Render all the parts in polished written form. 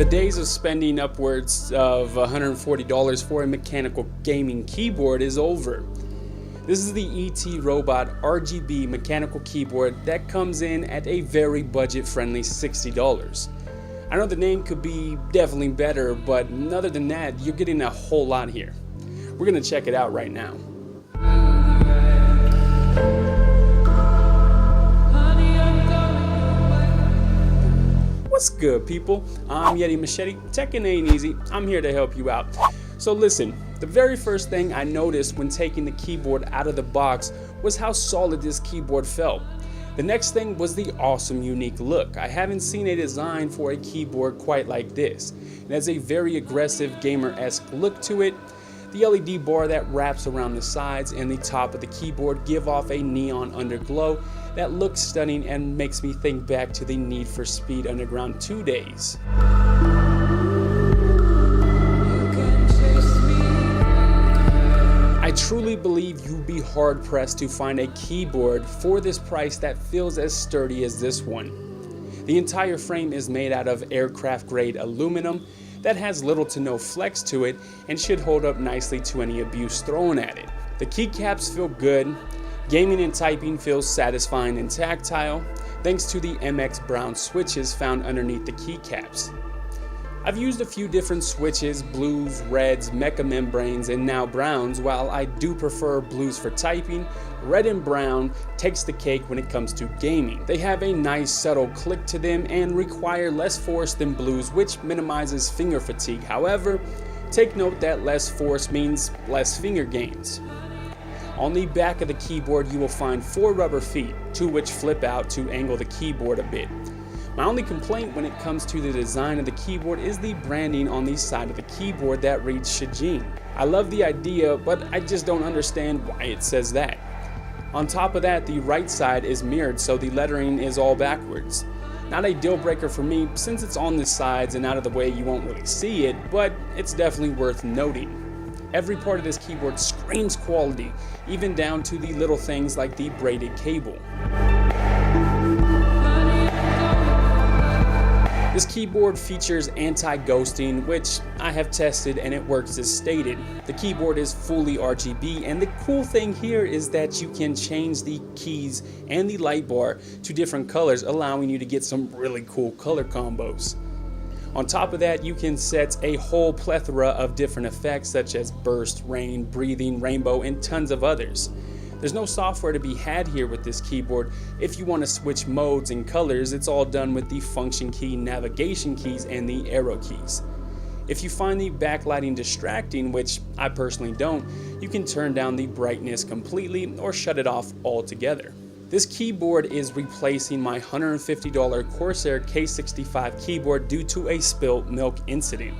The days of spending upwards of $140 for a mechanical gaming keyboard is over. This is the ETROBOT RGB mechanical keyboard that comes in at a very budget-friendly $60. I know the name could be definitely better, but other than that, you're getting a whole lot here. We're gonna check it out right now. What's good, people? I'm YetiMachete, Techin' Ain't Easy. I'm here to help you out. So listen, the very first thing I noticed when taking the keyboard out of the box was how solid this keyboard felt. The next thing was the awesome, unique look. I haven't seen a design for a keyboard quite like this. It has a very aggressive, gamer-esque look to it. The LED bar that wraps around the sides and the top of the keyboard give off a neon underglow that looks stunning and makes me think back to the Need for Speed Underground 2 days. I truly believe you'd be hard pressed to find a keyboard for this price that feels as sturdy as this one. The entire frame is made out of aircraft grade aluminum that has little to no flex to it and should hold up nicely to any abuse thrown at it. The keycaps feel good. Gaming and typing feels satisfying and tactile thanks to the MX brown switches found underneath the keycaps. I've used a few different switches, blues, reds, mecha membranes, and now browns. While I do prefer blues for typing, red and brown takes the cake when it comes to gaming. They have a nice subtle click to them and require less force than blues, which minimizes finger fatigue. However, take note that less force means less finger gains. On the back of the keyboard you will find 4 rubber feet, 2 which flip out to angle the keyboard a bit. My only complaint when it comes to the design of the keyboard is the branding on the side of the keyboard that reads Shajin. I love the idea, but I just don't understand why it says that. On top of that, the right side is mirrored, so the lettering is all backwards. Not a deal breaker for me, since it's on the sides and out of the way you won't really see it, but it's definitely worth noting. Every part of this keyboard screams quality, even down to the little things like the braided cable. This keyboard features anti-ghosting, which I have tested and it works as stated. The keyboard is fully RGB, and the cool thing here is that you can change the keys and the light bar to different colors, allowing you to get some really cool color combos. On top of that, you can set a whole plethora of different effects such as burst, rain, breathing, rainbow, and tons of others. There's no software to be had here with this keyboard. If you want to switch modes and colors, it's all done with the function key, navigation keys, and the arrow keys. If you find the backlighting distracting, which I personally don't, you can turn down the brightness completely or shut it off altogether. This keyboard is replacing my $150 Corsair K65 keyboard due to a spilt milk incident.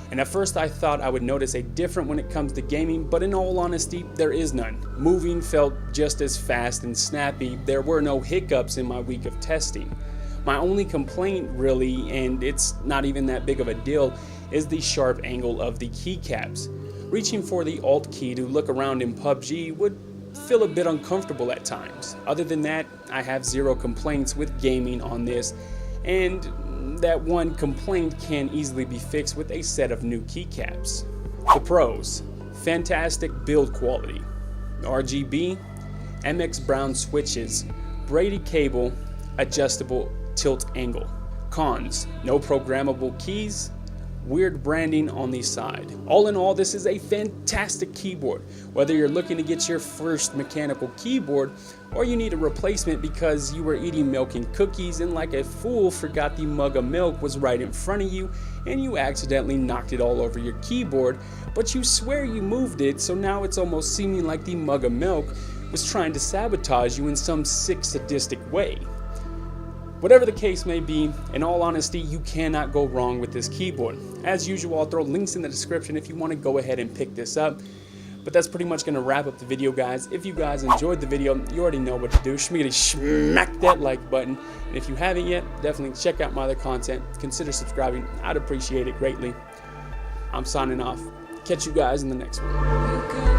And at first I thought I would notice a difference when it comes to gaming, but in all honesty, there is none. Moving felt just as fast and snappy. There were no hiccups in my week of testing. My only complaint really, and it's not even that big of a deal, is the sharp angle of the keycaps. Reaching for the Alt key to look around in PUBG would feel a bit uncomfortable at times. Other than that, I have zero complaints with gaming on this, and that one complaint can easily be fixed with a set of new keycaps. The pros: fantastic build quality, RGB, MX brown switches, braided cable, adjustable tilt angle. Cons: no programmable keys, weird branding on the side. All in all, this is a fantastic keyboard. Whether you're looking to get your first mechanical keyboard or you need a replacement because you were eating milk and cookies and like a fool forgot the mug of milk was right in front of you and you accidentally knocked it all over your keyboard, but you swear you moved it, so now it's almost seeming like the mug of milk was trying to sabotage you in some sick, sadistic way. Whatever the case may be, in all honesty, you cannot go wrong with this keyboard. As usual, I'll throw links in the description if you want to go ahead and pick this up. But that's pretty much going to wrap up the video, guys. If you guys enjoyed the video, you already know what to do. Schmiggity smack that like button. And if you haven't yet, definitely check out my other content. Consider subscribing. I'd appreciate it greatly. I'm signing off. Catch you guys in the next one.